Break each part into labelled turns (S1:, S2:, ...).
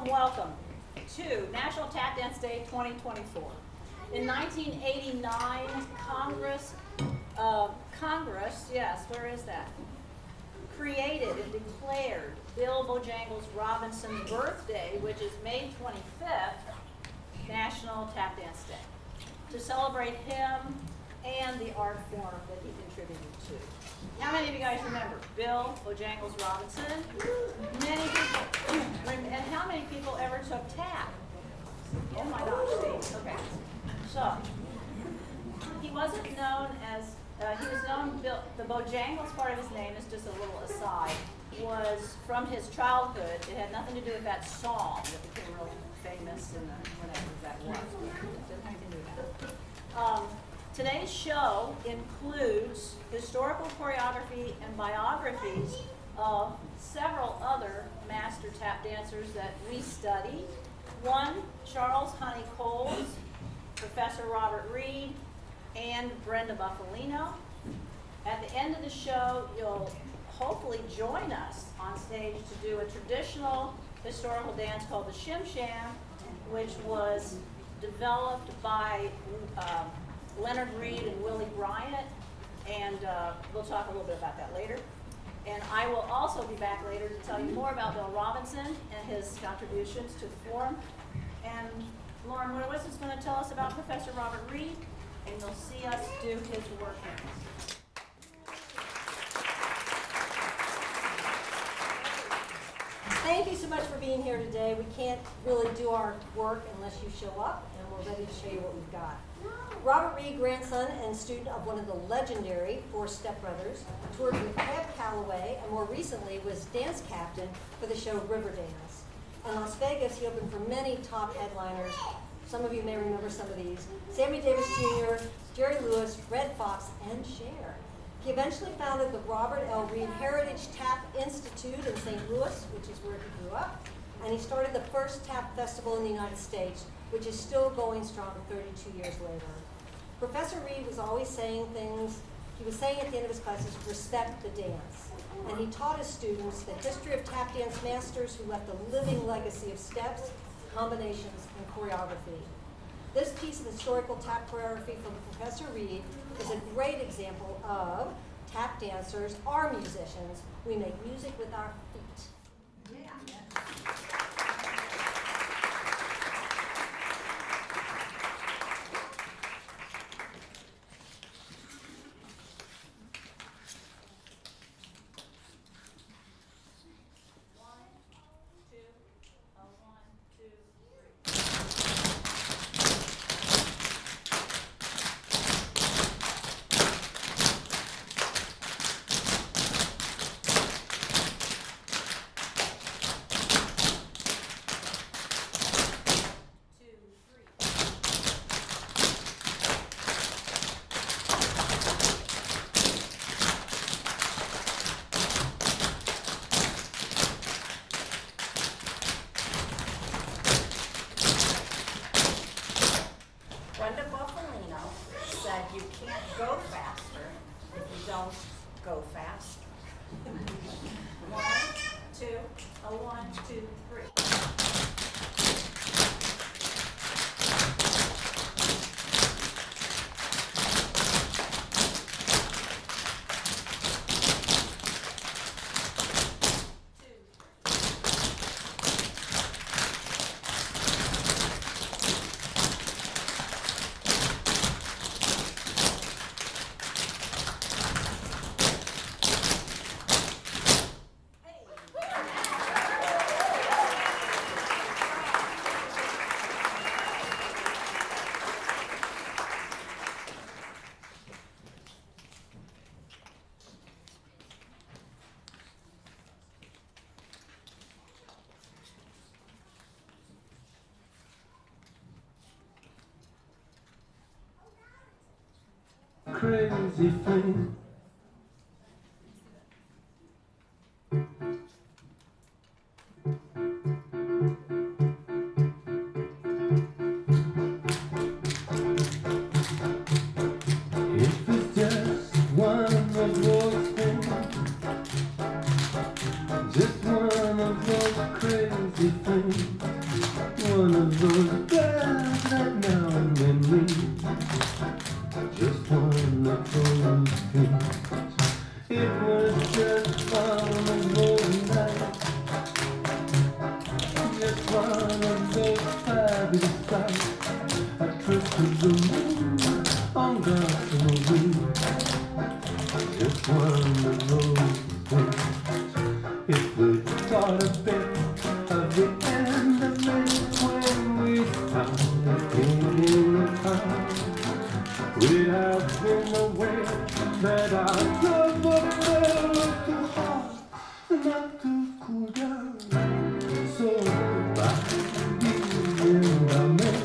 S1: welcome to National Tap Dance Day 2024. In 1989, Congress, yes, where is that? Created and declared Bill Bojangles Robinson's birthday, which is May 25th, National Tap Dance Day, to celebrate him and the art form that he contributed to. How many of you guys remember Bill Bojangles Robinson? Many people. And how many people ever took tap? Oh my gosh, see? Okay. So, he wasn't known as, he was known, the Bojangles part of his name, is just a little aside, was from his childhood. It had nothing to do with that song that became really famous in the, whatever that was. It didn't have anything to do with that. Today's show includes historical choreography and biographies of several other master tap dancers that we studied. One, Charles Honey Coles, Professor Robert Reed, and Brenda Buffalino. At the end of the show, you'll hopefully join us on stage to do a traditional historical dance called the Shim Sham, which was developed by Leonard Reed and Willie Bryant, and we'll talk a little bit about that later. And I will also be back later to tell you more about Bill Robinson and his contributions to the form. And Lauren Winowitz is going to tell us about Professor Robert Reed, and you'll see us do his work next.
S2: Thank you so much for being here today. We can't really do our work unless you show up, and we're ready to show you what we've got. Robert Reed, grandson and student of one of the legendary four stepbrothers, toured with Cab Calloway, and more recently was dance captain for the show Riverdance. In Las Vegas, he opened for many top headliners. Some of you may remember some of these: Sammy Davis Jr., Jerry Lewis, Red Fox, and Cher. He eventually founded the Robert L. Reed Heritage Tap Institute in St. Louis, which is where he grew up, and he started the first tap festival in the United States, which is still going strong 32 years later. Professor Reed was always saying things, he was saying at the end of his classes, respect the dance. And he taught his students the history of tap dance masters who left a living legacy of steps, combinations, and choreography. This piece of historical tap choreography from Professor Reed is a great example of tap dancers are musicians. We make music with our feet. Yeah.
S3: Brenda Buffalino said you can't go faster if you don't go faster. 1, 2, a 1, 2, 3.
S4: Crazy thing. It was just one of those things, just one of those crazy things. not to cool down. So goodbye, being a man.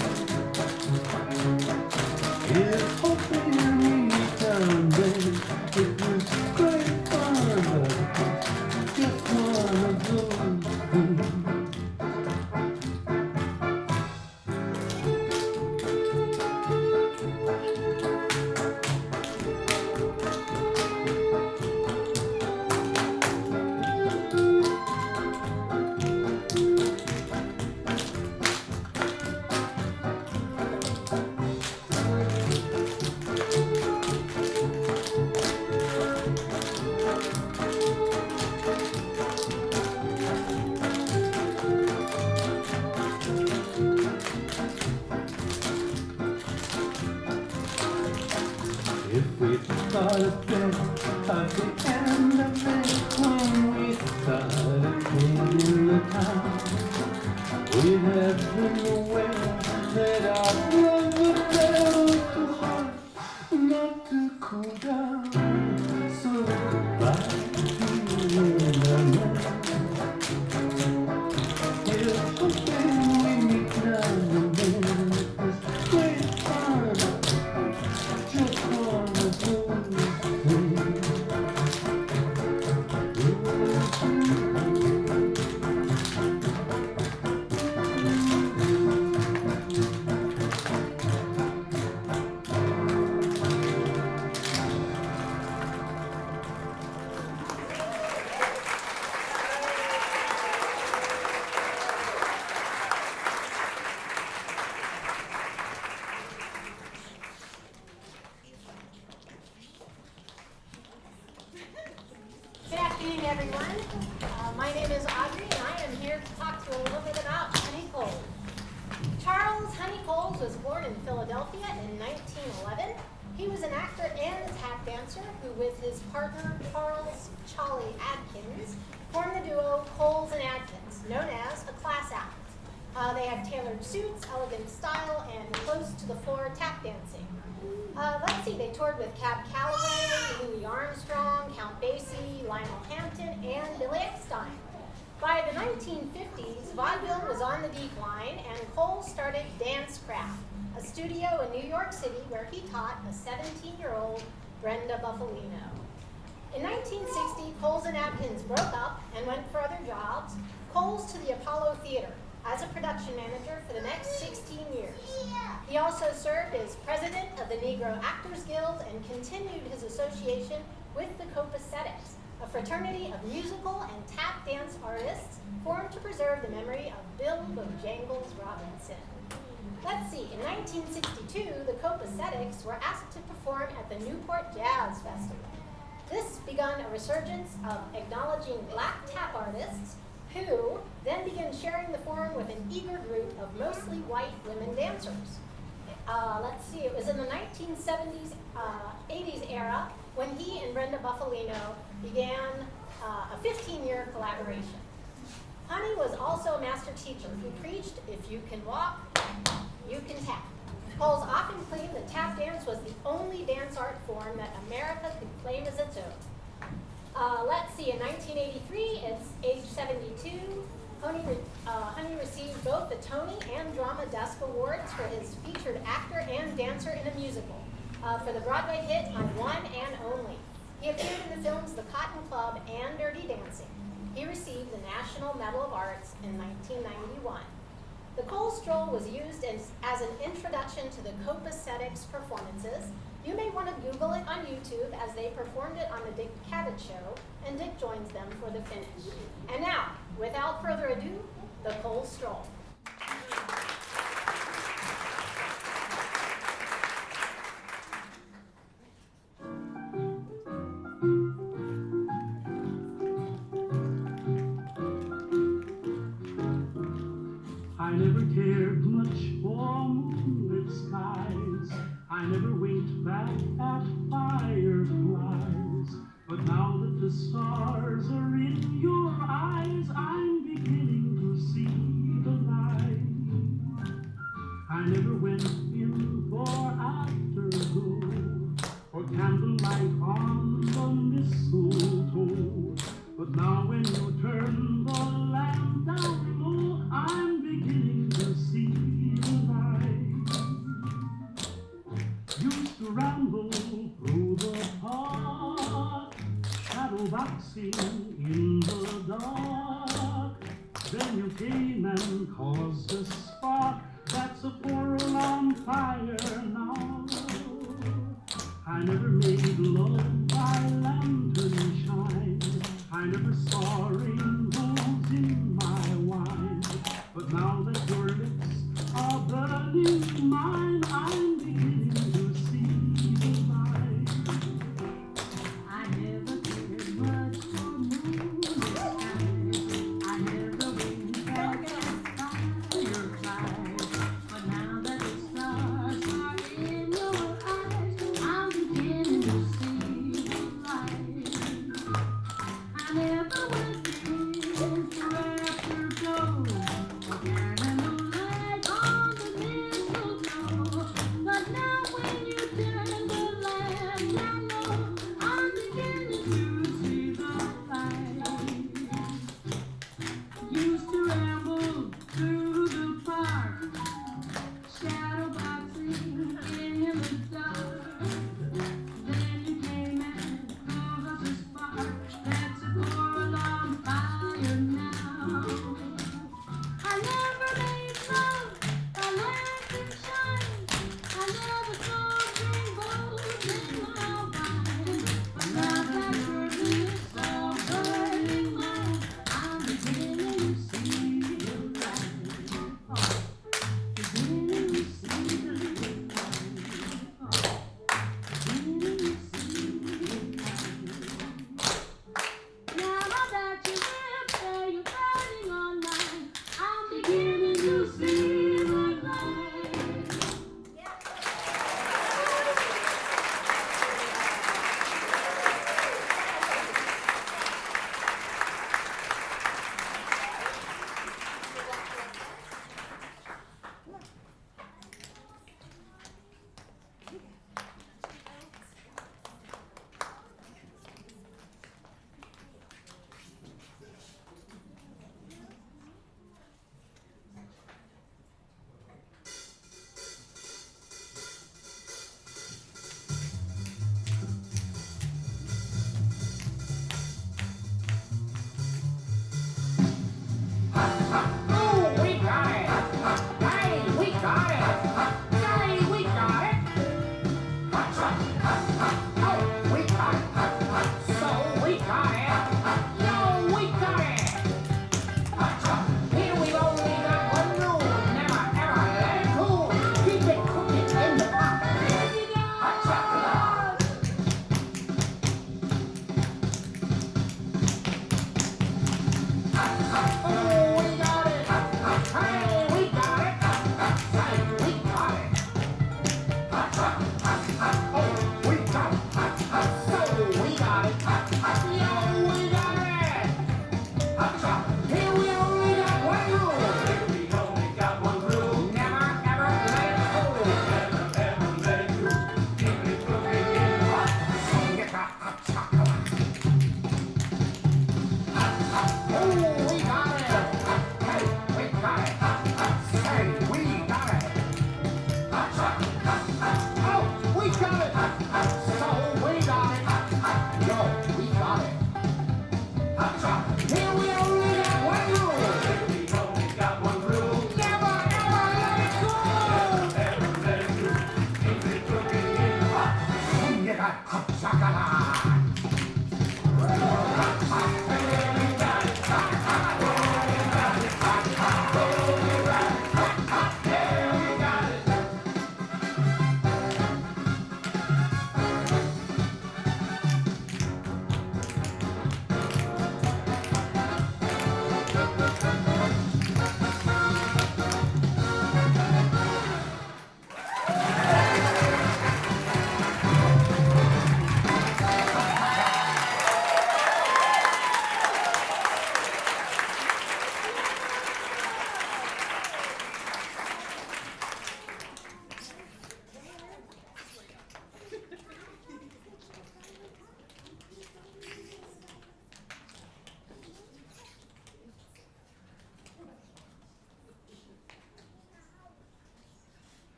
S4: It's hoping you meet someday. It was great fun, but just one of those things. If we started then at the end of it, when we started in the town, we'd have been aware that our brother fell too hard not to cool down. So goodbye, being a man. Here's hoping we meet now and then. It was great fun. Just one of those things.
S5: Good afternoon, everyone. My name is Audrey, and I am here to talk to you a little bit about Honey Coles. Charles Honey Coles was born in Philadelphia in 1911. He was an actor and a tap dancer who, with his partner Charles Charlie Adkins, formed the duo Coles and Adkins, known as a class act. They had tailored suits, elegant style, and close-to-the-floor tap dancing. Let's see, they toured with Cab Calloway, Louis Armstrong, Count Basie, Lionel Hampton, and Billy Eckstine. By the 1950s, vaudeville was on the decline, and Coles started Dance Craft, a studio in New York City where he taught a 17-year-old Brenda Buffalino. In 1960, Coles and Adkins broke up and went for other jobs. Coles to the Apollo Theater as a production manager for the next 16 years. He also served as president of the Negro Actors Guild and continued his association with the Copacetics, a fraternity of musical and tap dance artists formed to preserve the memory of Bill Bojangles Robinson. Let's see, in 1962, the Copacetics were asked to perform at the Newport Jazz Festival. This began a resurgence of acknowledging black tap artists who then began sharing the forum with an eager group of mostly white women dancers. Let's see, it was in the 1970s, 80s era when he and Brenda Buffalino began a 15-year collaboration. Honey was also a master teacher who preached, if you can walk, you can tap. Coles often claimed that tap dance was the only dance art form that America could claim as its own. Let's see, in 1983, at age 72, Honey received both the Tony and Drama Desk Awards for his featured actor and dancer in a musical for the Broadway hit My One and Only. He appeared in the films The Cotton Club and Dirty Dancing. He received the National Medal of Arts in 1991. The Coles Stroll was used as an introduction to the Copacetics performances. You may want to Google it on YouTube as they performed it on the Dick Cavett Show, and Dick joins them for the finish. And now, without further ado, the Coles Stroll.
S6: I never cared much for moonlit skies. I never winked back at fireflies. But now that the stars are in your eyes, I'm beginning to see the light. you came and caused a spark that's a world on fire now. I never made love by lantern shine. I never saw rainbows in my wine. But now that your lips are burning mine, I'm beginning to see the light. I never cared much for moonlit skies. I never went back and fireflies. But now that the stars are in your eyes, I'm beginning to see the light. I never went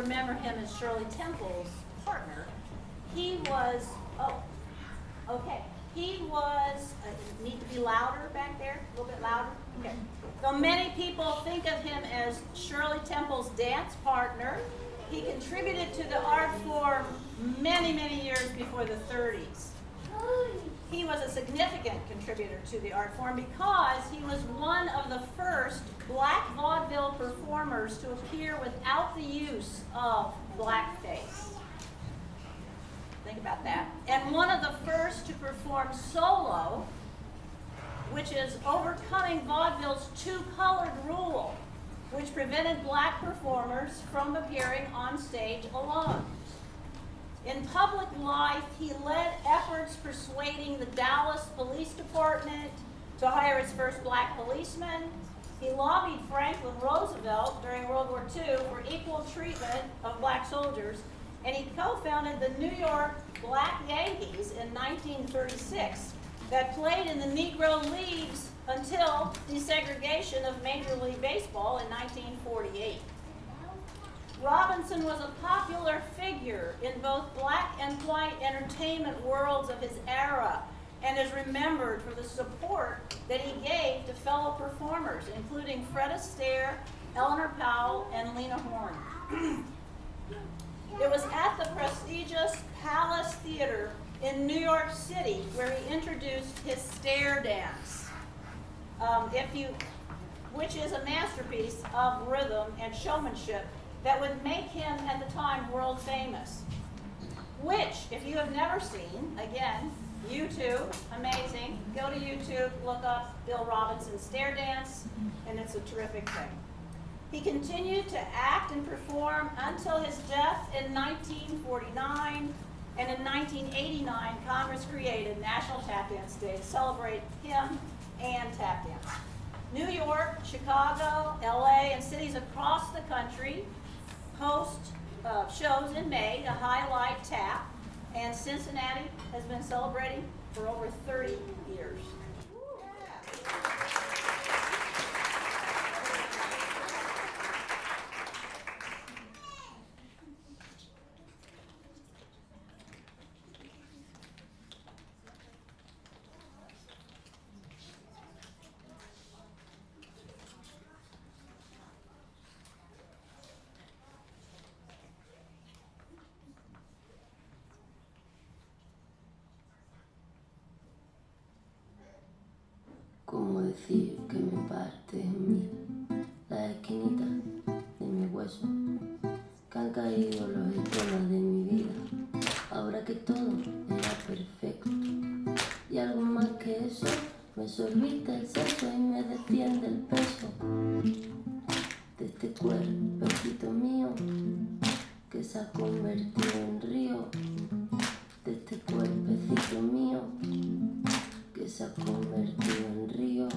S1: remember him as Shirley Temple's partner. He was, he was, need to be louder back there, a little bit louder? Okay. Though many people think of him as Shirley Temple's dance partner, he contributed to the art form many, many years before the 30s. He was a significant contributor to the art form because he was one of the first black vaudeville performers to appear without the use of blackface. Think about that. And one of the first to perform solo which is overcoming vaudeville's two-colored rule, which prevented black performers from appearing on stage alone. In public life, he led efforts persuading the Dallas Police Department to hire its first black policeman. He lobbied Franklin Roosevelt during World War II for equal treatment of black soldiers, and he co-founded the New York Black Yankees in 1936 that played in the Negro Leagues until desegregation of Major League Baseball in 1948. Robinson was a popular figure in both black and white entertainment worlds of his era and is remembered for the support that he gave to fellow performers, including Fred Astaire, Eleanor Powell, and Lena Horne. It was at the prestigious Palace Theater in New York City where he introduced his stair dance, which is a masterpiece of rhythm and showmanship that would make him at the time world famous. Which, if you have never seen, again, YouTube, amazing. Go to YouTube, look up Bill Robinson's stair dance, and it's a terrific thing. He continued to act and perform until his death in 1949, and in 1989, Congress created National Tap Dance Day to celebrate him and tap dance. New York, Chicago, LA, and cities across the country host shows in May to highlight tap, and Cincinnati has been celebrating for over 30 years.
S7: ¿Cómo decir que me parte en mí las esquinitas de mi hueso? Que han caído los estomas de mi vida, ahora que todo era perfecto. Y algo más que eso, me sorbita el seso y me desciende el peso de este cuerpecito mío que se ha convertido en río, de este cuerpecito mío que se ha convertido en río.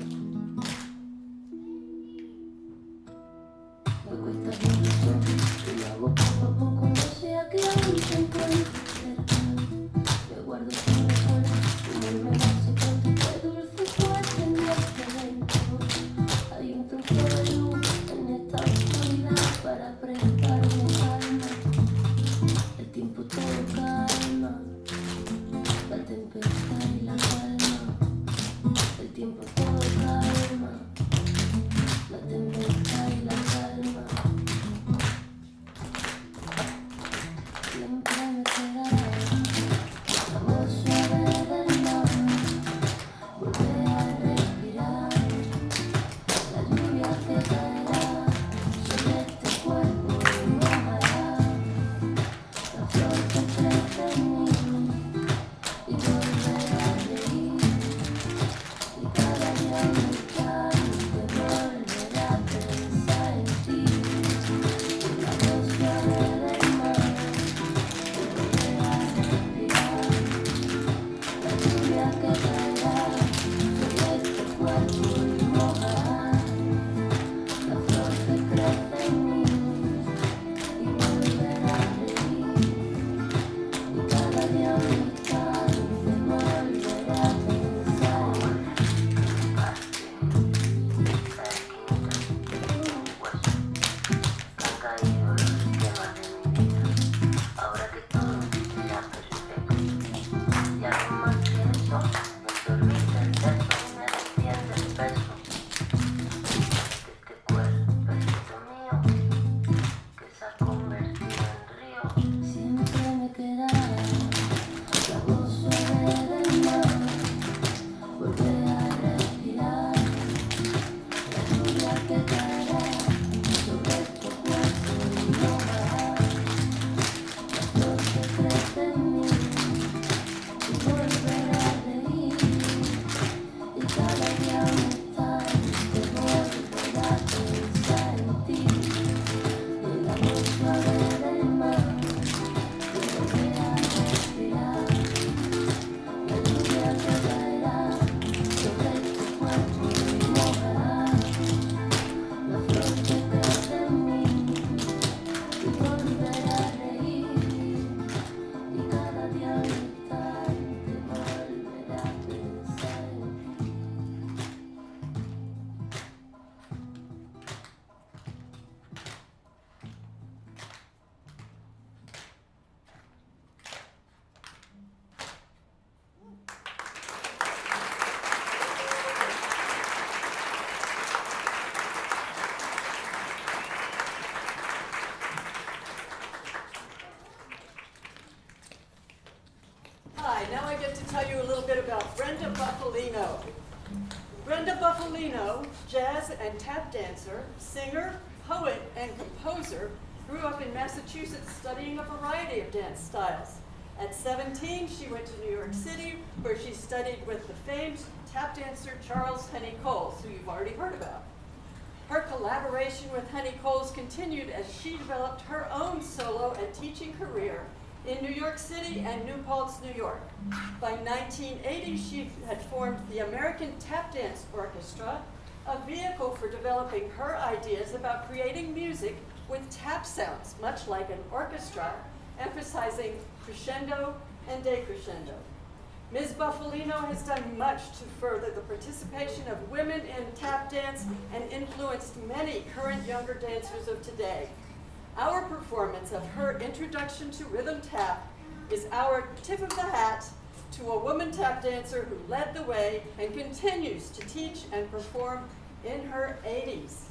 S7: Me cuesta mucho y lo hago poco a poco, no sea que aún se encuentre cerca. Me guardo sin recuerdo, como me hace cuento que dulce fuerte en este dentro. Hay un trozo de luz en esta oscuridad para prestarme calma. El tiempo todo calma, la tempestad y la calma. El tiempo todo calma, la tempestad y la calma.
S8: Buffalino, jazz and tap dancer, singer, poet, and composer, grew up in Massachusetts studying a variety of dance styles. At 17, she went to New York City, where she studied with the famed tap dancer Charles Henny Coles, who you've already heard about. Her collaboration with Henny Coles continued as she developed her own solo and teaching career in New York City and New Paltz, New York. By 1980, she had formed the American Tap Dance Orchestra, a vehicle for developing her ideas about creating music with tap sounds, much like an orchestra, emphasizing crescendo and decrescendo. Ms. Buffalino has done much to further the participation of women in tap dance and influenced many current younger dancers of today. Our performance of her introduction to rhythm tap is our tip of the hat to a woman tap dancer who led the way and continues to teach and perform in her 80s.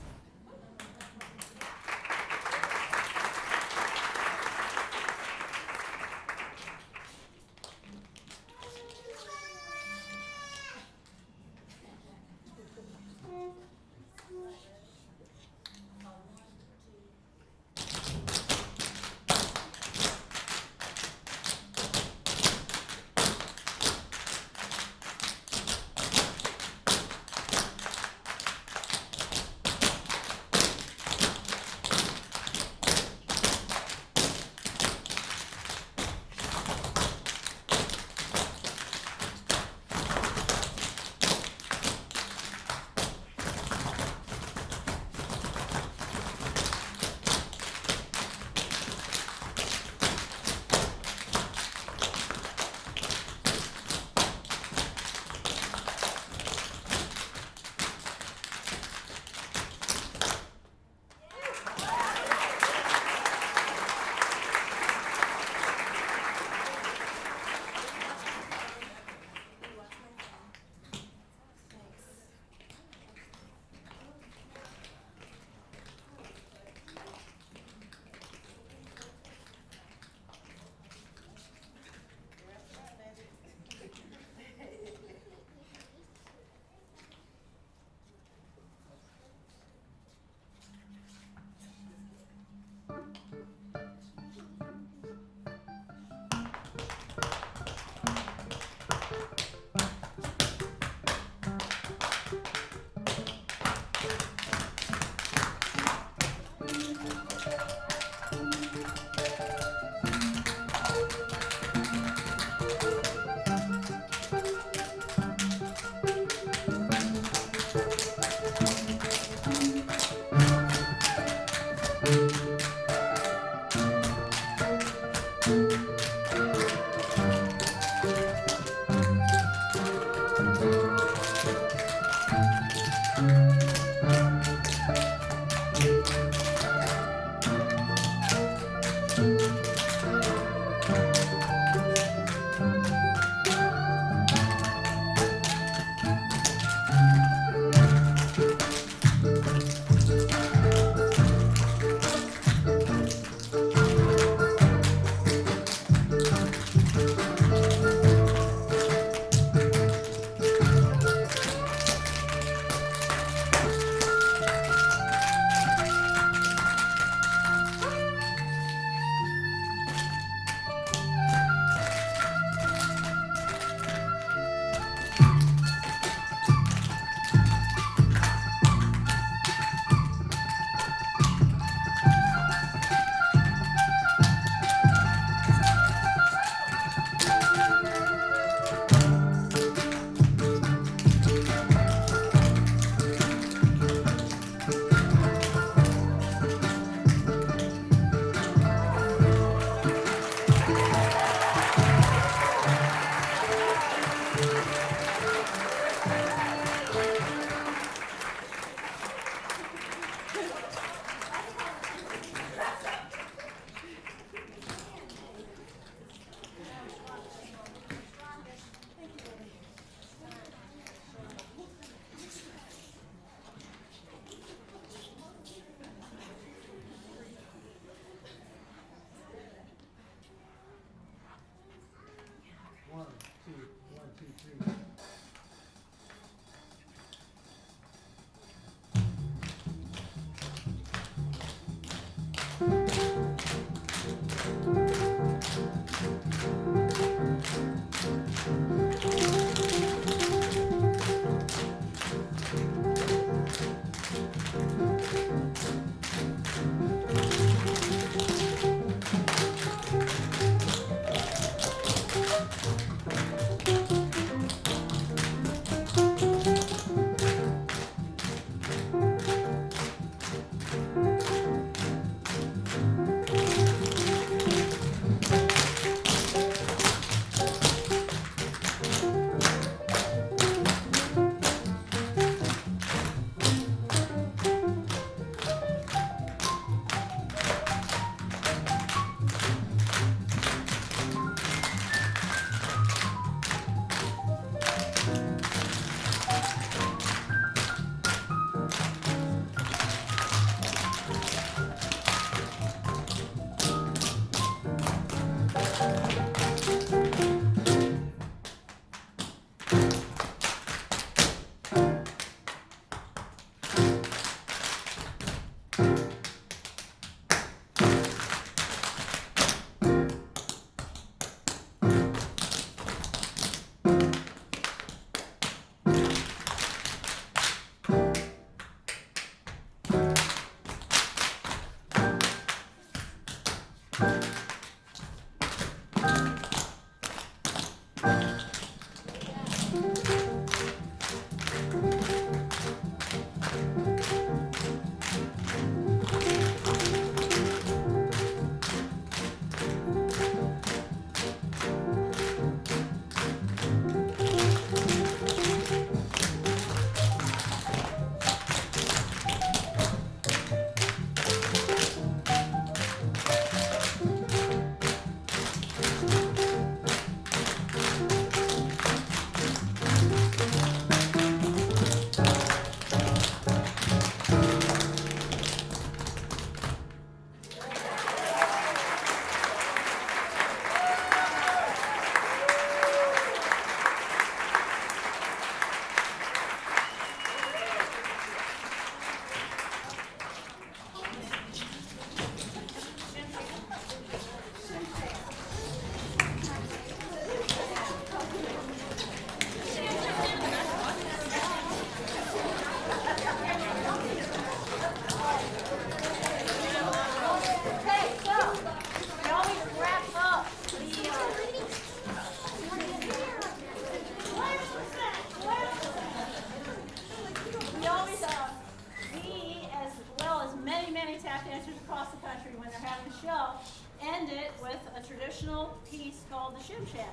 S1: dancers across the country, when they're having a show, end it with a traditional piece called the Shim Sham.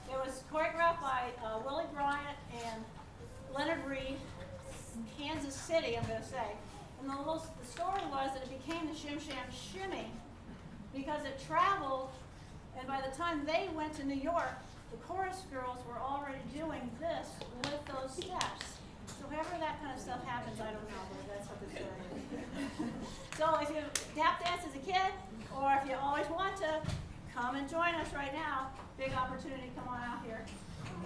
S1: It was choreographed by Willie Bryant and Leonard Reed, Kansas City, I'm going to say. And the story was that it became the Shim Sham Shimmy because it traveled, and by the time they went to New York, the chorus girls were already doing this with those steps. So however that kind of stuff happens, I don't know, but that's what the story is. So if you tap dance as a kid, or if you always want to, come and join us right now. Big opportunity, come on out here.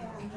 S1: And,